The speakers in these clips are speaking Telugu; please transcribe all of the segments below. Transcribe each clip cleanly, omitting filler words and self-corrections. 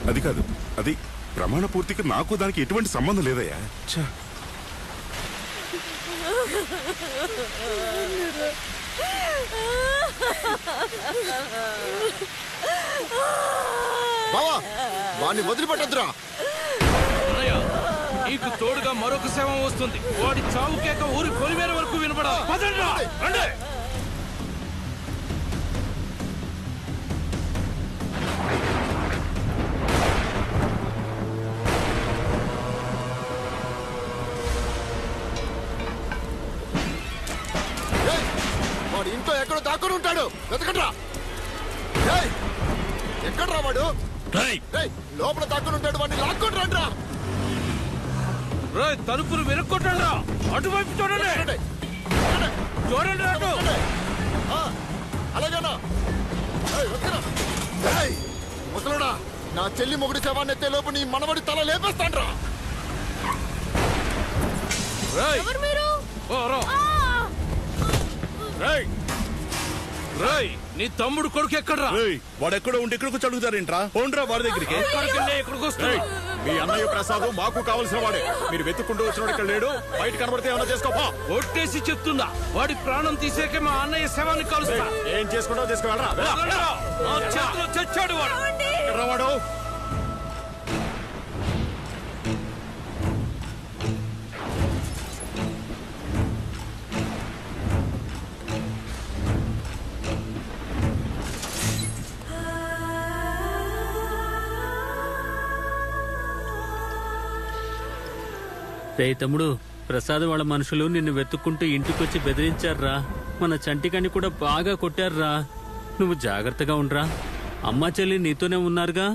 అది కాదు, అది ప్రమాణ పూర్తికి నాకు దానికి ఎటువంటి సంబంధం లేదయ్యా. బావా వాడిని వదిలిపెట్టద్దురా. నీకు తోడుగా మరొక శవం వస్తుంది. వాడి చావు కేక ఊరి పొలిమేర వరకు వినపడాలి. వాడు ఇంట్లో ఎక్కడో దాక్కుని ఉంటాడు, వెతకండ్రా. ఎక్కడ్రా వాడు? లోపల దాక్కుని ఉంటాడు, వాడిని లాక్కొని రండ్రా. తలుపులు వెనుక్కొట్టండి. అటువైపు చూడండి. చూడండి అటు. అలాగేనా? ముసలుడా, నా చెల్లి మొగుడి శవాన్ని ఎత్తే లోపు నీ మనవడి తల లేపేస్తాండ్రా. నీ తమ్ముడు కొడుకు ఎక్కడ్రా? వాడు ఎక్కడో ఉంటే ఇక్కడికి చదువుతారేంట్రా? పోండ్రా వాడి దగ్గరికి. మీ అన్నయ్య ప్రసాద్ మాకు కావలసిన వాడే. మీరు వెతుక్కుంటూ వచ్చినోడు ఇక్కడ లేడు. బయట కనబడితే ఏమన్నా చేసుకోపా. ఒట్టేసి చెప్తుందా, వాడి ప్రాణం తీసేకే మా అన్నయ్య శవాన్ని కలుస్తా. ఏం చేసుకుంటావు చేసుకోవాలరా? చేతిలో చచ్చాడు వాడు. వాడు రే తమ్ముడు, ప్రసాద్ వాళ్ళ మనుషులు నిన్ను వెతుక్కుంటూ ఇంటికొచ్చి బెదిరించారా. మన చంటికాన్ని కూడా బాగా కొట్టారా. నువ్వు జాగ్రత్తగా ఉండరా. అమ్మా చెల్లి నీతోనే ఉన్నారుగా.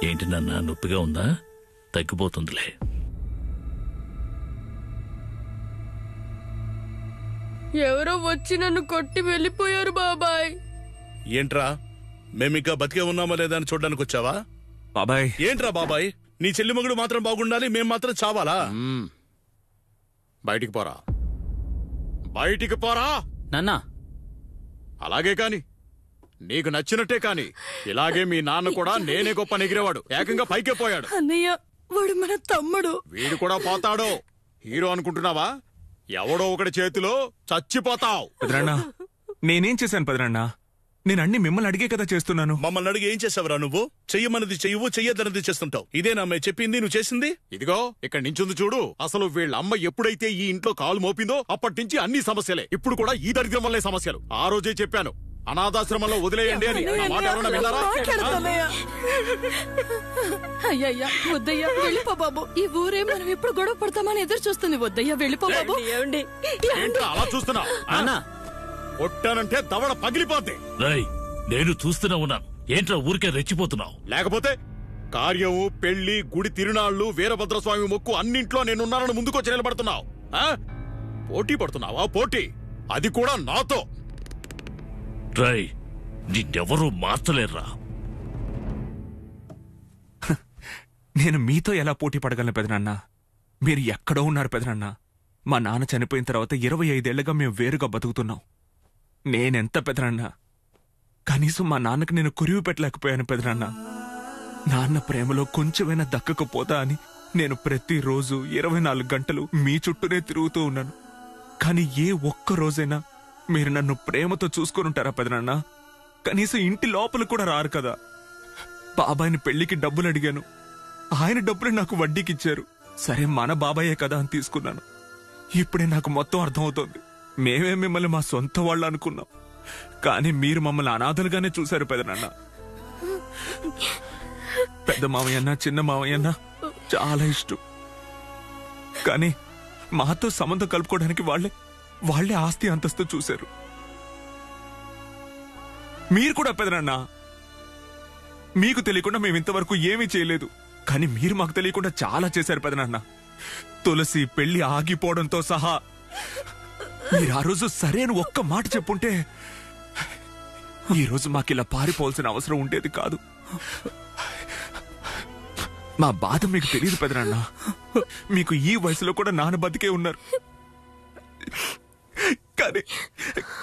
ఏంటి నాన్న, నొప్పిగా ఉందా? తగ్గిపోతుందిలే. ఎవరో వచ్చి నన్ను కొట్టి వెళ్ళిపోయారు బాబాయ్. ఏంట్రా, మేమింకా బతికే ఉన్నామా లేదా అని చూడడానికి వచ్చావా? బాబాయ్ ఏంట్రా బాబాయ్, నీ చెల్లి మగుడు మాత్రం బాగుండాలి, మేం మాత్రం చావాలా? బయటికి పోరా, బయటికి పోరా నాన్నా. అలాగే కాని, నీకు నచ్చినట్టే కాని. ఇలాగే మీ నాన్న కూడా నేనే గొప్ప నెగిరేవాడు, ఏకంగా పైకే పోయాడు. అన్నయ్య, వాడు మన తమ్ముడు. వీడు కూడా పోతాడు. హీరో అనుకుంటున్నావా? ఎవడో ఒకటి చేతిలో చచ్చిపోతావు. పెదరన్నా, నేనేం చేశాను పెదరన్నా? నేను అన్ని మిమ్మల్ని అడిగే కదా చేస్తున్నాను. మమ్మల్ని అడిగి ఏం చేసావురా నువ్వు? చెయ్యమన్నది చెయ్యవు, చెయ్యదన్నది చేస్తుంటావు. ఇదేనా అమ్మాయి చెప్పింది నువ్వు చేసింది? ఇదిగో ఇక్కడ నించుంది చూడు. అసలు వీళ్ళ అమ్మ ఎప్పుడైతే ఈ ఇంట్లో కాలు మోపిందో అప్పటి నుంచి అన్ని సమస్యలే. ఇప్పుడు కూడా ఈ దరిద్రం వల్లే సమస్యలు. ఆ రోజే చెప్పాను, అనాథాశ్రమంలో వదిలేయండి అని. మాట ఎవరన్నా విన్నారా? అయ్యయ్యా, వద్దయ్యా, వెళ్ళిపో బాబు. ఈ ఊరే మనం ఎప్పుడు గొడవ పడతామని ఎదురు చూస్తుంది. వద్దయ్యా, వెళ్ళిపో బాబు. ఏంట్రా అలా చూస్తున్నా? కొట్టానంటే దవడ పగిలిపోద్ది. నేను చూస్తూనే ఉన్నాను. ఏంట్రా ఊరికే రెచ్చిపోతున్నావు? లేకపోతే కార్యము, పెళ్లి, గుడి తిరునాళ్లు, వీరభద్రస్వామి మొక్కు అన్నింట్లో నేనున్నానని ముందుకొచ్చి నిలబడుతున్నావు. పోటీ పడుతున్నావా? పోటీ, అది కూడా నాతో. నిన్నెవరూ మార్చలేర్రా. నేను మీతో ఎలా పోటీ పడగలను పెదనాన్న? మీరు ఎక్కడో ఉన్నారు పెదనాన్న. మా నాన్న చనిపోయిన తర్వాత 25 ఏళ్లుగా మేము వేరుగా బతుకుతున్నాం. నేనెంత పెదనాన్న, కనీసం మా నాన్నకి నేను కురివి పెట్టలేకపోయాను పెదనాన్న. నాన్న ప్రేమలో కొంచెమైనా దక్కకపోతా అని నేను ప్రతిరోజు 24 గంటలు మీ చుట్టూనే తిరుగుతూ ఉన్నాను. కానీ ఏ ఒక్క రోజైనా మీరు నన్ను ప్రేమతో చూసుకొని ఉంటారా పెదనాన్న? కనీసం ఇంటి లోపల కూడా రారు కదా. బాబాయిని పెళ్లికి డబ్బులు అడిగాను, ఆయన డబ్బులు నాకు వడ్డీకిచ్చారు. సరే, మన బాబాయే కదా అని తీసుకున్నాను. ఇప్పుడే నాకు మొత్తం అర్థమవుతోంది. మేమే మిమ్మల్ని మా సొంత వాళ్ళు అనుకున్నాం, కానీ మీరు మమ్మల్ని అనాథలుగానే చూశారు పెదనాన్న. పెద్ద మావయ్యన్నా చిన్న మావయ్యన్నా చాలా ఇష్టం. కానీ మాతో సంబంధం కలుపుకోవడానికి వాళ్లే ఆస్తి అంతస్తు చూశారు. మీరు కూడా పెదనాన్న, మీకు తెలియకుండా మేము ఇంతవరకు ఏమీ చేయలేదు, కానీ మీరు మాకు తెలియకుండా చాలా చేశారు పెదనాన్న. తులసి పెళ్లి ఆగిపోవడంతో సహా మీరు ఆ రోజు సరైన ఒక్క మాట చెప్పుంటే ఈ రోజు మాకిలా పారిపోవాల్సిన అవసరం ఉండేది కాదు. మా బాధ మీకు తెలియదు పెదనాన్న. మీకు ఈ వయసులో కూడా నాన్న బతికే ఉన్నారు.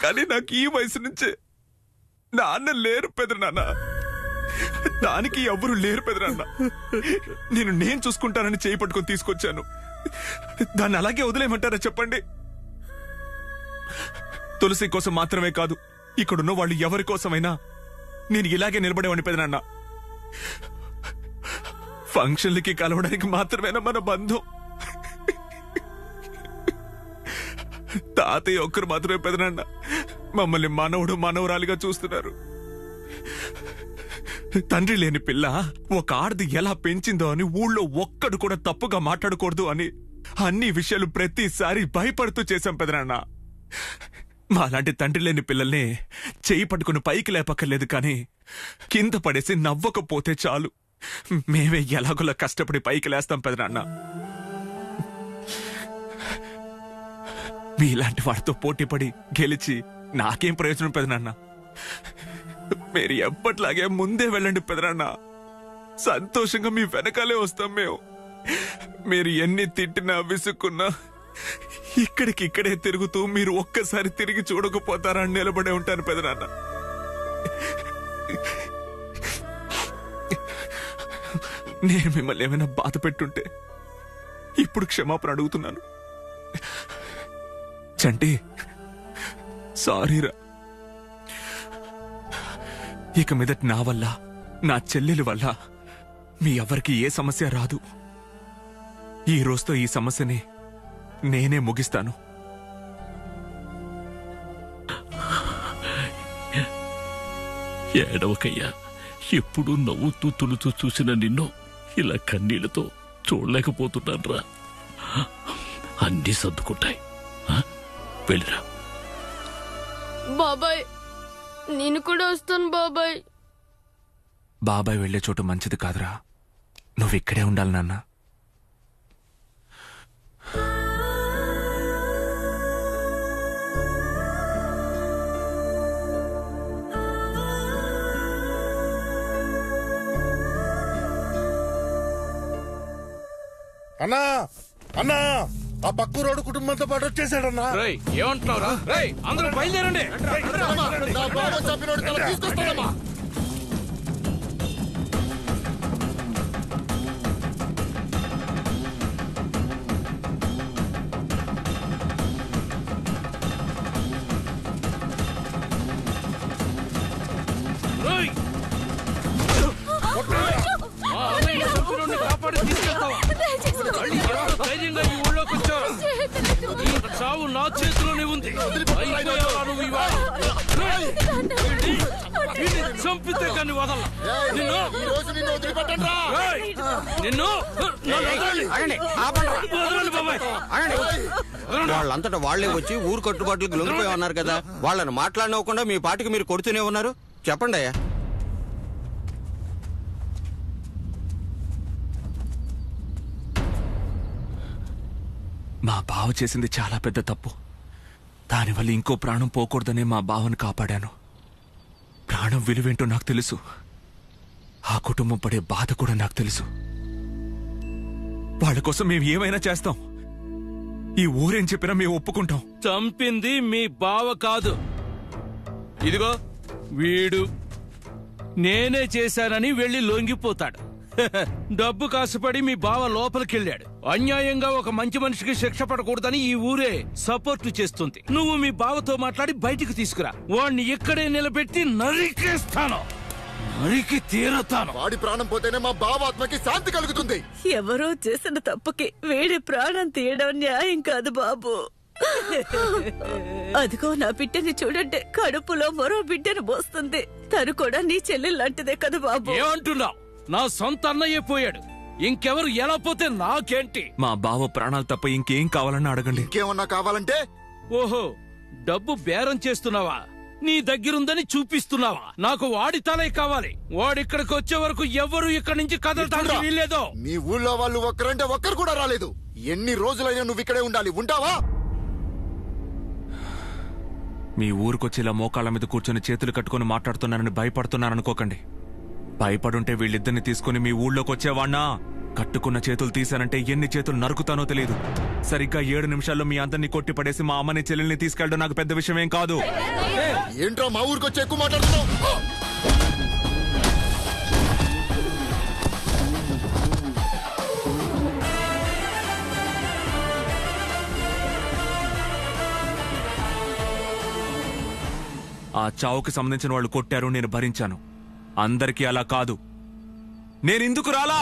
కానీ నాకు ఈ వయసు నుంచే నాన్న లేరు పెదనాన్న. దానికి ఎవ్వరూ లేరు పెదనాన్న. నేను చూసుకుంటానని చేయి పట్టుకొని తీసుకొచ్చాను. దాన్ని అలాగే వదిలేయమంటారా చెప్పండి? తులసి కోసం మాత్రమే కాదు, ఇక్కడున్న వాళ్ళు ఎవరి కోసమైనా నేను ఇలాగే నిలబడేవాడిని పెదనాన్న. ఫంక్షన్లకి కలవడానికి మాత్రమేనా మన బంధం? తాతయ్య ఒక్కరు మాత్రమే పెదనాన్న మమ్మల్ని మనవరాలిగా చూస్తున్నారు. తండ్రి లేని పిల్ల ఒక ఆడది ఎలా పెంచిందో అని ఊళ్ళో ఒక్కడు కూడా తప్పుగా మాట్లాడకూడదు అని అన్ని విషయాలు ప్రతిసారి భయపడుతూ చేశాం పెదనాన్న. మాలాంటి తండ్రి లేని పిల్లల్ని చేయి పట్టుకుని పైకి లేపక్కర్లేదు, కానీ కింద పడేసి నవ్వకపోతే చాలు, మేమే ఎలాగోలా కష్టపడి పైకి లేస్తాం పెదనాన్న. మీలాంటి వాడితో పోటీపడి గెలిచి నాకేం ప్రయోజనం పెదనాన్న? మీరు ఎప్పట్లాగే ముందే వెళ్ళండి పెదనాన్న. సంతోషంగా మీ వెనకాలే వస్తాం మేము. మీరు ఎన్ని తిట్టినా విసుక్కున్నా ఇక్కడికిక్కడే తిరుగుతూ మీరు ఒక్కసారి తిరిగి చూడకపోతారని నిలబడే ఉంటాను పెదనాన్న. నేను మిమ్మల్ని ఏమైనా బాధ పెట్టుంటే ఇప్పుడు క్షమాపణ అడుగుతున్నాను. చంటి, సారీరా. ఇక మీదట నా వల్ల, నా చెల్లెలి వల్ల మీ ఎవరికి ఏ సమస్య రాదు. ఈ రోజుతో ఈ సమస్యని నేనే ముగిస్తాను. ఏడవకయ్యా, ఎప్పుడు నవ్వుతూ తులుతూ చూసిన నిన్ను ఇలా కన్నీళ్లతో చూడలేకపోతున్నాన్రా. అన్నీ సర్దుకుంటాయి, వెళ్ళిరా. బాబాయ్, నేను కూడా వస్తాను బాబాయ్. బాబాయ్ వెళ్లే చోటు మంచిది కాదురా, నువ్వు ఇక్కడే ఉండాలి నాన్న. అన్నా అన్నా, ఆ పక్కూరోడు కుటుంబంతో పాటు వచ్చేసాడన్నా. ఏమంటున్నావురా? అందరూ బయలుదేరండి. తీసుకొస్తాడమ్మా. కాపాడి తీసుకెళ్తావా? ధైర్యంగా ఈ ఊళ్ళోకి వచ్చావు. చావు నా చేతిలోనే ఉంది. అయిపోయావా నువ్వు ఇవాళ? చంపితే కానీ వదల. వాళ్ళంతటా వాళ్లే వచ్చి ఊరు కట్టుబాట్లకు లొంగిపోయి ఉన్నారు కదా, వాళ్ళని మాట్లాడనివ్వకుండా మీ పాటికి మీరు కొడుతూనే ఉన్నారు. చెప్పండి అయ్యా. మా బావ చేసింది చాలా పెద్ద తప్పు. దానివల్ల ఇంకో ప్రాణం పోకూడదనే మా బావను కాపాడాను. ప్రాణం విలువేంటో నాకు తెలుసు. ఆ కుటుంబం పడే బాధ కూడా నాకు తెలుసు. వాళ్ళ కోసం మేము ఏమైనా చేస్తాం. ఈ ఊరేం చెప్పినా మేము ఒప్పుకుంటాం. చంపింది మీ బావ కాదు, ఇదిగో వీడు. నేనే చేశానని వెళ్లి లొంగిపోతాడు. డబ్బు కాసుపడి మీ బావ లోపలికెళ్ళాడు. అన్యాయంగా ఒక మంచి మనిషికి శిక్ష పడకూడదని ఈ ఊరే సపోర్ట్ చేస్తుంది. నువ్వు మీ బావతో మాట్లాడి బయటికి తీసుకురా. వాణ్ణి ఇక్కడే నిలబెట్టి నరికేస్తాను, నరికి తీరతాను. వాడి ప్రాణం పోతేనే మా బావ ఆత్మకి శాంతి కలుగుతుంది. ఎవరో చేసిన తప్పుకి వేడి ప్రాణం తీయడం న్యాయం కాదు బాబు. అదిగో నా బిడ్డని చూడండి, కడుపులో మరో బిడ్డను మోస్తుంది. తను కూడా నీ చెల్లెల్లాంటిదే కదా బాబు. ఏమంటున్నావు? నా సొంత అన్నయ్యే పోయాడు. ఇంకెవరు ఎలా పోతే నాకేంటి? మా బావ ప్రాణాలు తప్ప ఇంకేం కావాలన్నా అడగండి. ఇంకేమన్నా కావాలంటే? ఓహో, డబ్బు బేరం చేస్తున్నావా? నీ దగ్గరుందని చూపిస్తున్నావా? నాకు వాడి తలే కావాలి. వాడిక్కడికి వచ్చే వరకు ఎవరు ఇక్కడి నుంచి కదలటానికి వీల్లేదు. మీ ఊళ్ళో వాళ్ళు ఒక్కరంటే ఒక్కరు కూడా రాలేదు. ఎన్ని రోజులైనా నువ్వు ఇక్కడే ఉండాలి. ఉంటావా? మీ ఊరికొచ్చేలా మోకాళ్ళ మీద కూర్చొని చేతులు కట్టుకుని మాట్లాడుతున్నానని భయపడుతున్నారనుకోకండి. భయపడుంటే వీళ్ళిద్దరిని తీసుకుని మీ ఊళ్ళోకి వచ్చేవాణ్ణా? కట్టుకున్న చేతులు తీశానంటే ఎన్ని చేతులు నరుకుతానో తెలియదు. సరిగ్గా 7 నిమిషాల్లో మీ అందరినీ కొట్టి పడేసి మా అమ్మని చెల్లెల్ని తీసుకెళ్ళడం నాకు పెద్ద విషయమేం కాదు. ఏంట్రా మా ఊరికి వచ్చి ఎక్కువ మాట్లాడుతున్నావు? ఆ చావుకి సంబంధించిన వాళ్ళు కొట్టారు, నేను భరించాను. అందరికీ అలా కాదు. నేనెందుకు రాలా?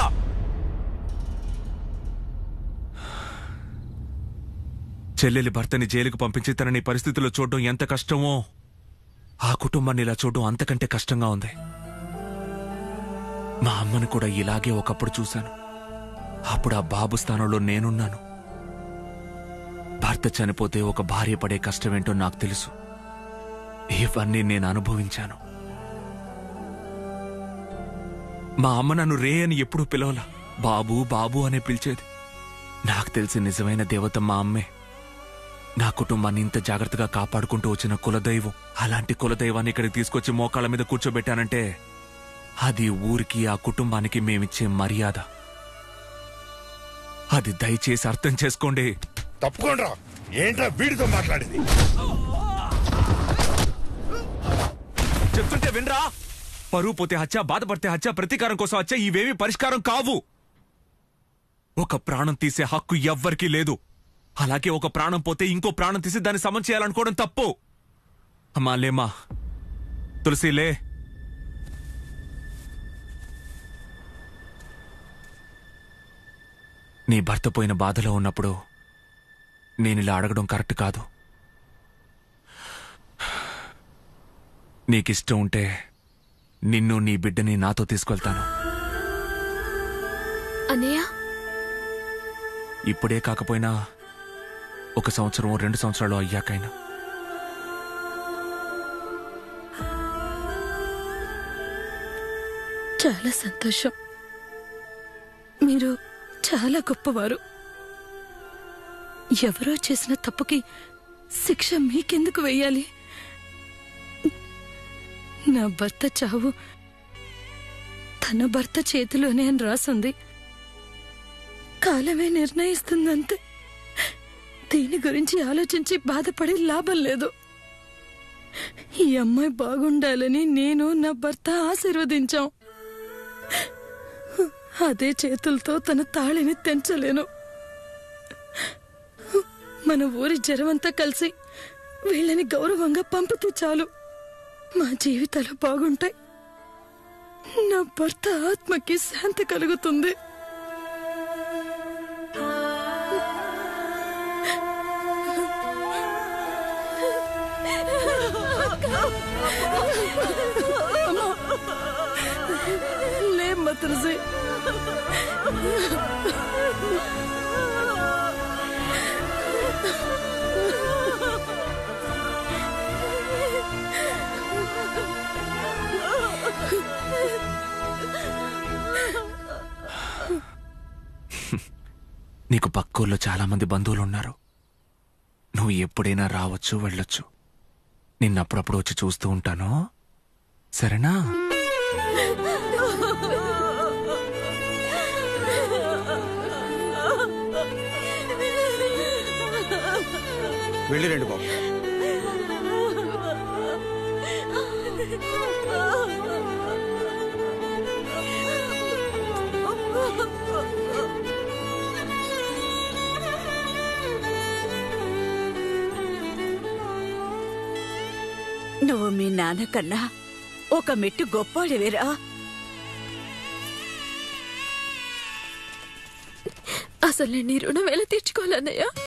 చెల్లెలి భర్తని జైలుకు పంపించి తనని పరిస్థితుల్లో చూడడం ఎంత కష్టమో, ఆ కుటుంబాన్ని ఇలా చూడడం అంతకంటే కష్టంగా ఉంది. మా అమ్మని కూడా ఇలాగే ఒకప్పుడు చూశాను. అప్పుడు ఆ బాబు స్థానంలో నేనున్నాను. భర్త చనిపోతే ఒక భార్య పడే కష్టమేంటో నాకు తెలుసు. ఇవన్నీ నేను అనుభవించాను. మా అమ్మ నన్ను రే అని ఎప్పుడూ పిలవలా, బాబు బాబు అనే పిలిచేది. నాకు తెలిసి నిజమైన దేవత మా అమ్మే. నా కుటుంబాన్ని ఇంత జాగ్రత్తగా కాపాడుకుంటూ వచ్చిన కులదైవం. అలాంటి కులదైవాన్ని ఇక్కడికి తీసుకొచ్చి మోకాళ్ళ మీద కూర్చోబెట్టానంటే అది ఊరికి, ఆ కుటుంబానికి మేమిచ్చే మర్యాద. అది దయచేసి అర్థం చేసుకోండి. తప్పుకోండ్రా. ఏంట్రా వీడితో మాట్లాడింది? చెప్తుంటే వినరా? పరువు పోతే హత్య, బాధపడితే హత్య, ప్రతీకారం కోసం హత్య, ఇవేమీ పరిష్కారం కావు. ఒక ప్రాణం తీసే హక్కు ఎవ్వరికీ లేదు. అలాగే ఒక ప్రాణం పోతే ఇంకో ప్రాణం తీసి దాన్ని సమం చేయాలనుకోవడం తప్పు. అమ్మా లేమా, తులసిలే. నీ భర్త పోయిన బాధలో ఉన్నప్పుడు నేనిలా అడగడం కరెక్ట్ కాదు. నీకిష్టం ఉంటే నిన్ను, నీ బిడ్డని నాతో తీసుకెళ్తాను. అన్నయ్య, ఇప్పుడే కాకపోయినా 1 సంవత్సరం 2 సంవత్సరాలు అయ్యాకైనా. చాలా సంతోషం. మీరు చాలా గొప్పవారు. ఎవరో చేసిన తప్పుకి శిక్ష మీకెందుకు వెయ్యాలి? నా భర్త చావు తన భర్త చేతిలోనే అని రాసుంది. కాలమే నిర్ణయిస్తుందంతే. దీని గురించి ఆలోచించి బాధపడి లాభం లేదు. ఈ అమ్మాయి బాగుండాలని నేను, నా భర్త ఆశీర్వదించాం. అదే చేతులతో తన తాళిని తెంచలేను. మన ఊరి జనమంతా కలిసి వీళ్ళని గౌరవంగా పంపితే చాలు. మా జీవితాలు బాగుంటాయి. నా భర్త ఆత్మకి శాంతి కలుగుతుంది. లేమ్మా తులసి. నీకు పక్కూర్లో చాలా మంది బంధువులున్నారు. నువ్వు ఎప్పుడైనా రావచ్చు, వెళ్ళొచ్చు. నిన్నప్పుడప్పుడు వచ్చి చూస్తూ ఉంటాను, సరేనా? వెళ్ళిరండి బాబు. నువ్వు మీ నాన్న కన్నా ఒక మెట్టు గొప్పవాడివేరా. అసలు నేను నీ రుణం ఎలా తీర్చుకోవాలన్నయ్య?